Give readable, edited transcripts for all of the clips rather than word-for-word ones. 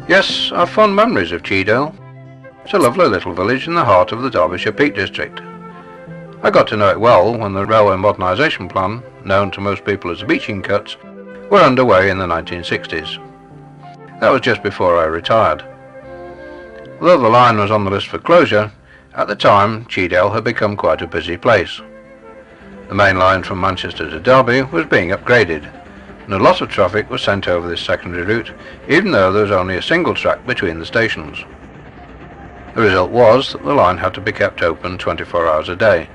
Yes, I've fond memories of Cheedale. It's a lovely little village in the heart of the Derbyshire Peak District. I got to know it well when the railway modernisation plan, known to most people as the Beeching Cuts, were underway in the 1960s. That was just before I retired. Although the line was on the list for closure, at the time Cheedale had become quite a busy place. The main line from Manchester to Derby was being upgraded, and a lot of traffic was sent over this secondary route, even though there was only a single track between the stations. The result was that the line had to be kept open 24 hours a day,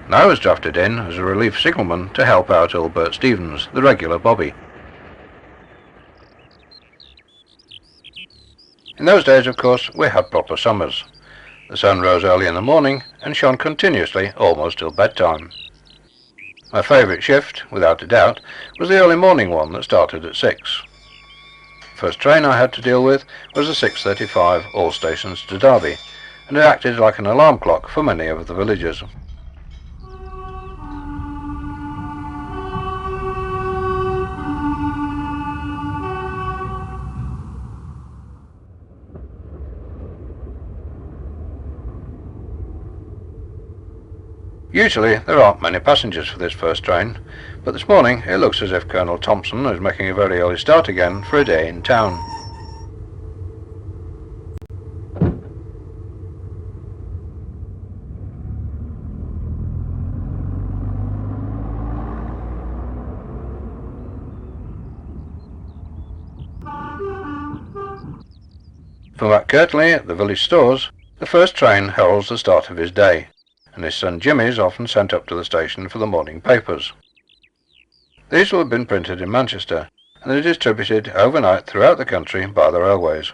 and I was drafted in as a relief signalman to help out old Bert Stevens, the regular bobby. In those days, of course, we had proper summers. The sun rose early in the morning and shone continuously almost till bedtime. My favourite shift, without a doubt, was the early morning one that started at 6. The first train I had to deal with was the 6:35 all stations to Derby, and it acted like an alarm clock for many of the villagers. Usually there aren't many passengers for this first train, but this morning it looks as if Colonel Thompson is making a very early start again for a day in town. For Matt Kirtley at the village stores, the first train heralds the start of his day, and his son Jimmy is often sent up to the station for the morning papers. These will have been printed in Manchester, and are distributed overnight throughout the country by the railways.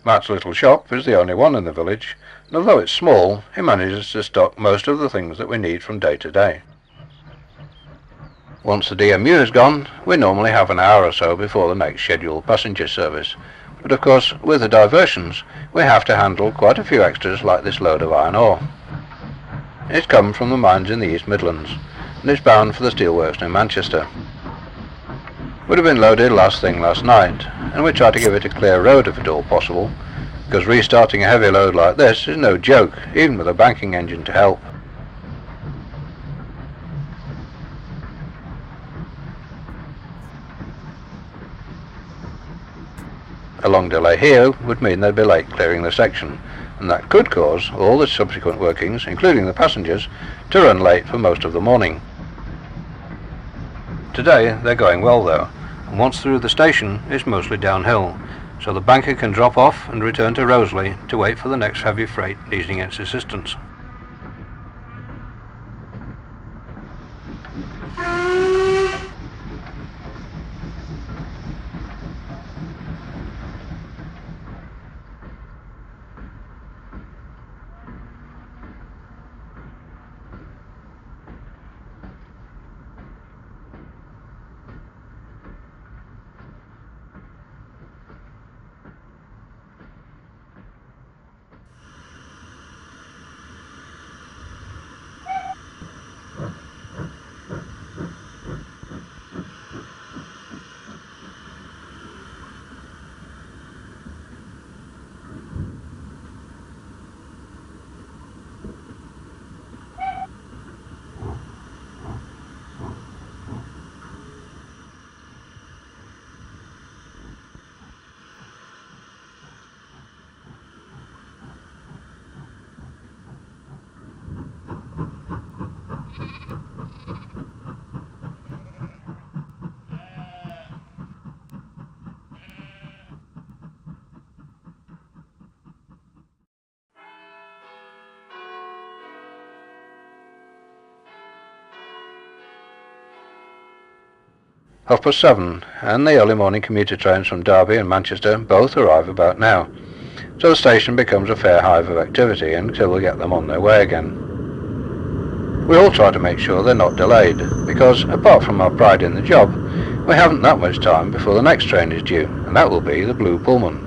Matt's little shop is the only one in the village, and although it's small, he manages to stock most of the things that we need from day to day. Once the DMU is gone, we normally have an hour or so before the next scheduled passenger service, but of course, with the diversions, we have to handle quite a few extras like this load of iron ore. It's come from the mines in the East Midlands, and is bound for the steelworks near Manchester. Would have been loaded last thing last night, and we try to give it a clear road if at all possible, because restarting a heavy load like this is no joke, even with a banking engine to help. A long delay here would mean they'd be late clearing the section, and that could cause all the subsequent workings, including the passengers, to run late for most of the morning. Today they're going well though, and once through the station it's mostly downhill, so the banker can drop off and return to Roseley to wait for the next heavy freight needing its assistance. "7:30, and the early morning commuter trains from Derby and Manchester both arrive about now, so the station becomes a fair hive of activity until we get them on their way again. We all try to make sure they're not delayed, because apart from our pride in the job, we haven't that much time before the next train is due, and that will be the Blue Pullman.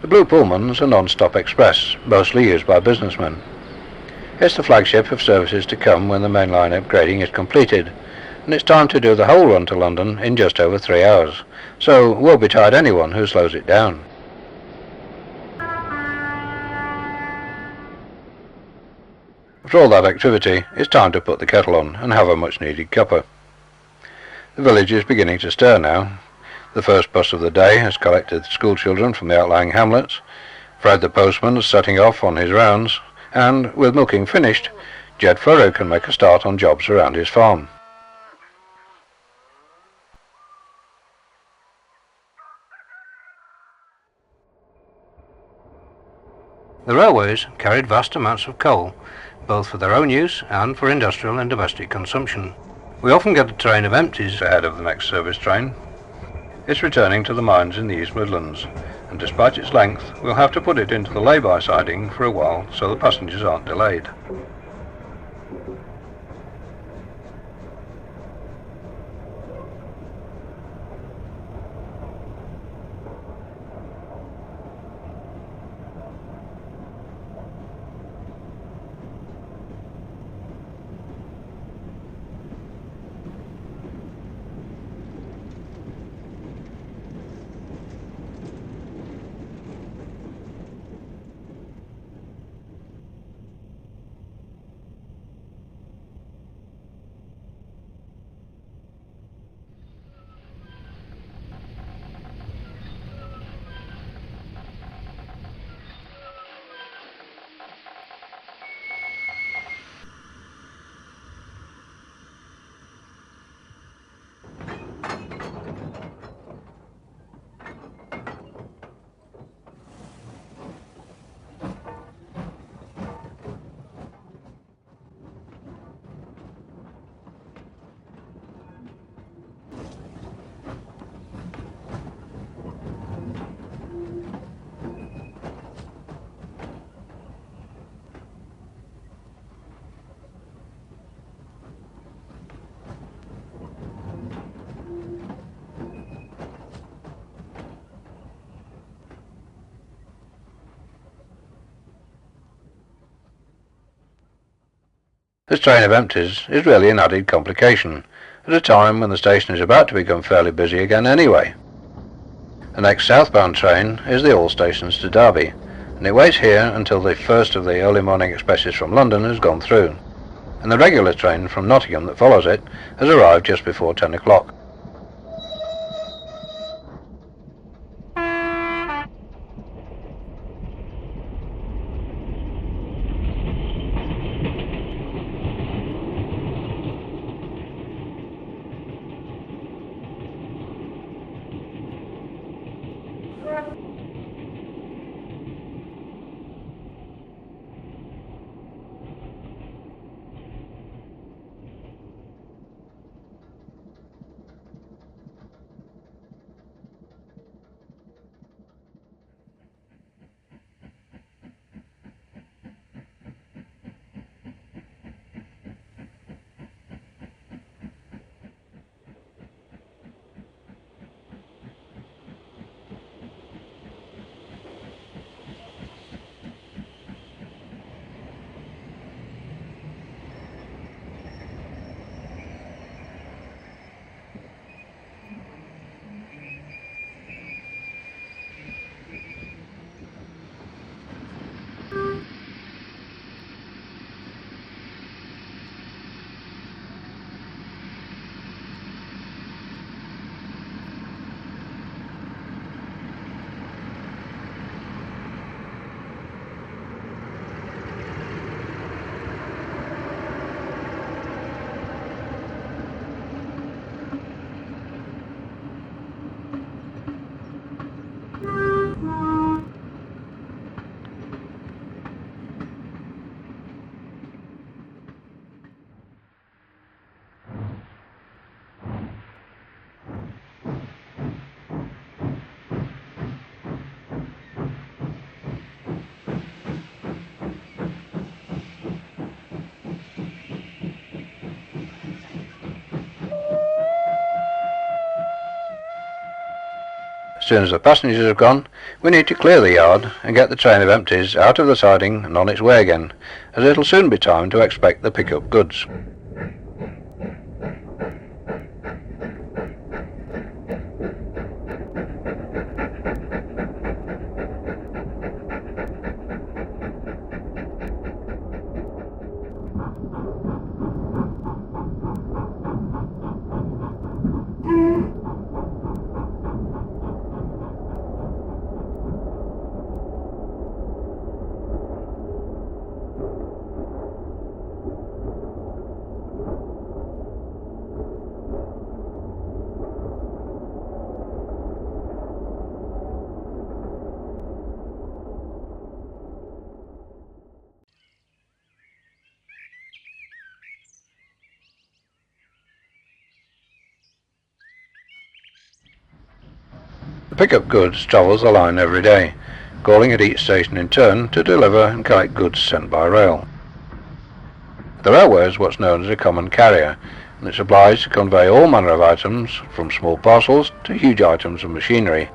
The Blue Pullman's a non-stop express, mostly used by businessmen. It's the flagship of services to come when the main line upgrading is completed, and it's time to do the whole run to London in just over 3 hours, so woe betide anyone who slows it down. After all that activity, it's time to put the kettle on and have a much-needed cuppa. The village is beginning to stir now. The first bus of the day has collected the schoolchildren from the outlying hamlets. Fred the postman is setting off on his rounds, and, with milking finished, Jed Furrow can make a start on jobs around his farm. The railways carried vast amounts of coal, both for their own use and for industrial and domestic consumption. We often get a train of empties ahead of the next service train. It's returning to the mines in the East Midlands, and despite its length, we'll have to put it into the lay-by siding for a while so the passengers aren't delayed. This train of empties is really an added complication, at a time when the station is about to become fairly busy again anyway. The next southbound train is the All Stations to Derby, and it waits here until the first of the early morning expresses from London has gone through, and the regular train from Nottingham that follows it has arrived just before 10 o'clock. As soon as the passengers have gone, we need to clear the yard and get the train of empties out of the siding and on its way again, as it'll soon be time to expect the pick-up goods. The pick-up goods travels the line every day, calling at each station in turn to deliver and collect goods sent by rail. The railway is what's known as a common carrier, and it's obliged to convey all manner of items, from small parcels to huge items of machinery.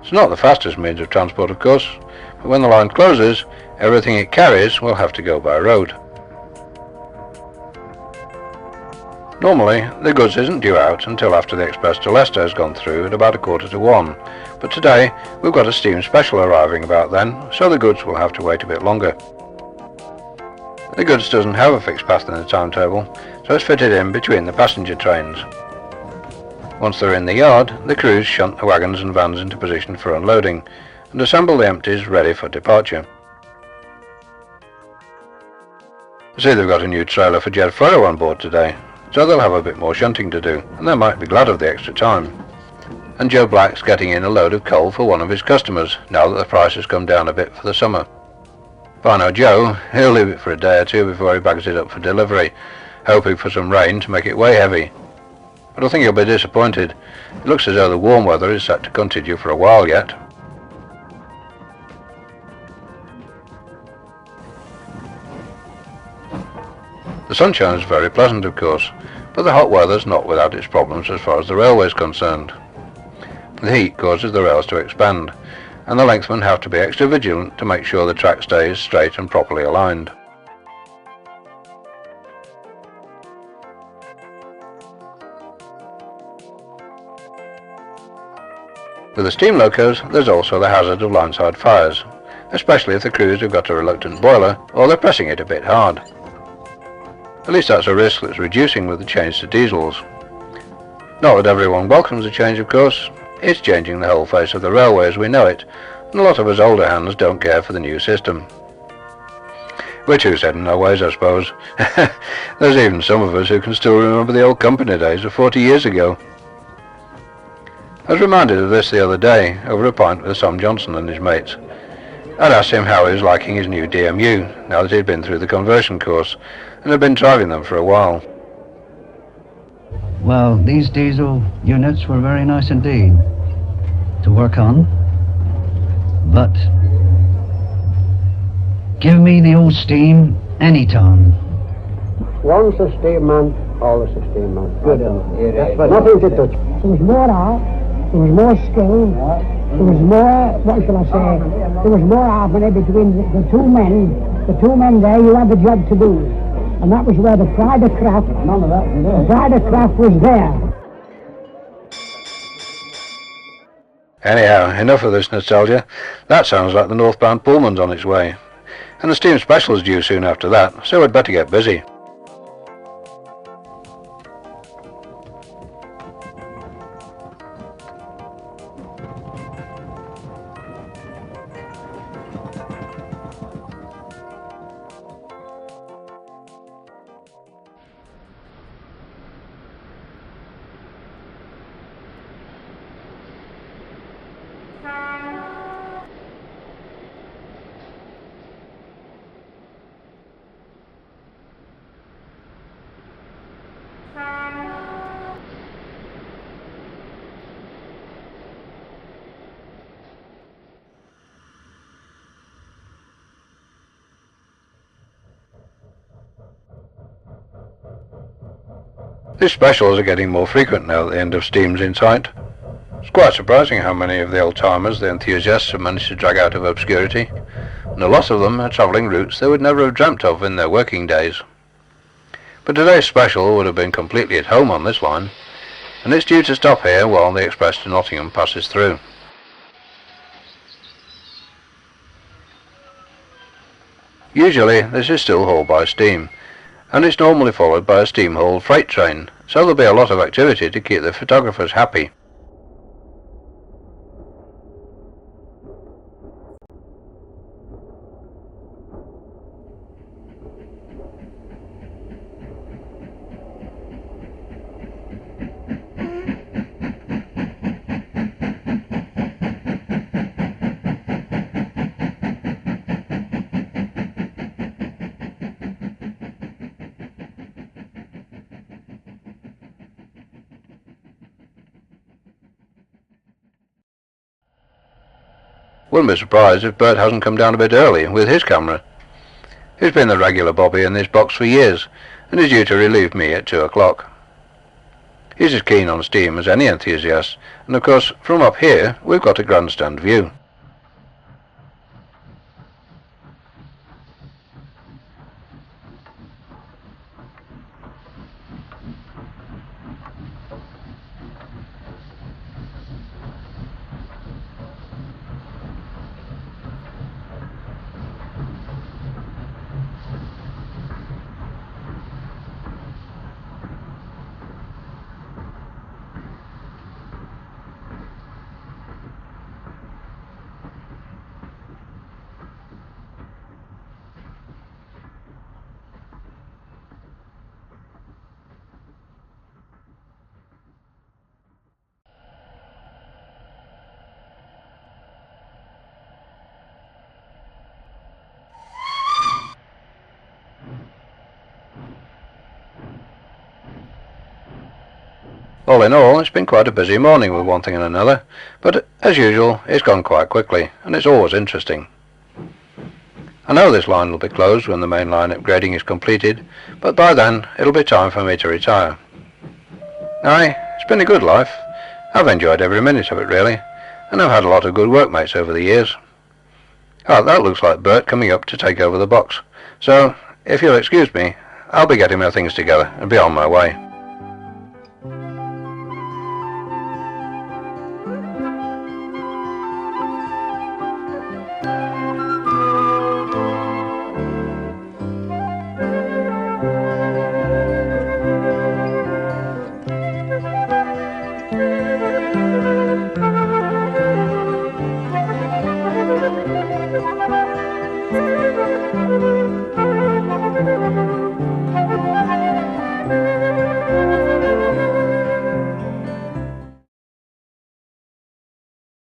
It's not the fastest means of transport, of course, but when the line closes, everything it carries will have to go by road. Normally, the goods isn't due out until after the express to Leicester has gone through at about 1:45, but today we've got a steam special arriving about then, so the goods will have to wait a bit longer. The goods doesn't have a fixed path in the timetable, so it's fitted in between the passenger trains. Once they're in the yard, the crews shunt the wagons and vans into position for unloading, and assemble the empties ready for departure. I see they've got a new trailer for Jed Furrow on board today, so they'll have a bit more shunting to do, and they might be glad of the extra time. And Joe Black's getting in a load of coal for one of his customers, now that the price has come down a bit for the summer. If I know Joe, he'll leave it for a day or two before he bags it up for delivery, hoping for some rain to make it weigh heavy. But I think he'll be disappointed. It looks as though the warm weather is set to continue for a while yet. The sunshine is very pleasant, of course, but the hot weather's not without its problems as far as the railway is concerned. The heat causes the rails to expand, and the lengthmen have to be extra vigilant to make sure the track stays straight and properly aligned. With the steam locos, there's also the hazard of line-side fires, especially if the crews have got a reluctant boiler or they're pressing it a bit hard. At least that's a risk that's reducing with the change to diesels. Not that everyone welcomes the change, of course. It's changing the whole face of the railway as we know it, and a lot of us older hands don't care for the new system. We're too set in our ways, I suppose. There's even some of us who can still remember the old company days of 40 years ago. I was reminded of this the other day, over a pint with Sam Johnson and his mates. I'd asked him how he was liking his new DMU, now that he'd been through the conversion course, and had been driving them for a while. Well, these diesel units were very nice indeed to work on, but give me the old steam any time. Once a steam man, always a steam man. Good enough. Nothing to touch. There was more art, there was more skill, there was more, what shall I say, there was more harmony between the two men there, you had the job to do. And that was where the pride of craft, the pride of craft was there. Anyhow, enough of this nostalgia. That sounds like the northbound Pullman's on its way. And the steam special's due soon after that, so we'd better get busy. These specials are getting more frequent now that the end of steam's in sight. It's quite surprising how many of the old-timers the enthusiasts have managed to drag out of obscurity, and a lot of them are travelling routes they would never have dreamt of in their working days. But today's special would have been completely at home on this line, and it's due to stop here while the express to Nottingham passes through. Usually this is still hauled by steam, and it's normally followed by a steam-hauled freight train, so there'll be a lot of activity to keep the photographers happy. Wouldn't be surprised if Bert hasn't come down a bit early with his camera. He's been the regular bobby in this box for years, and is due to relieve me at 2 o'clock. He's as keen on steam as any enthusiast, and of course from up here we've got a grandstand view. All in all, it's been quite a busy morning with one thing and another, but as usual, it's gone quite quickly, and it's always interesting. I know this line will be closed when the main line upgrading is completed, but by then it'll be time for me to retire. Aye, it's been a good life. I've enjoyed every minute of it really, and I've had a lot of good workmates over the years. Oh, that looks like Bert coming up to take over the box, so if you'll excuse me, I'll be getting my things together and be on my way.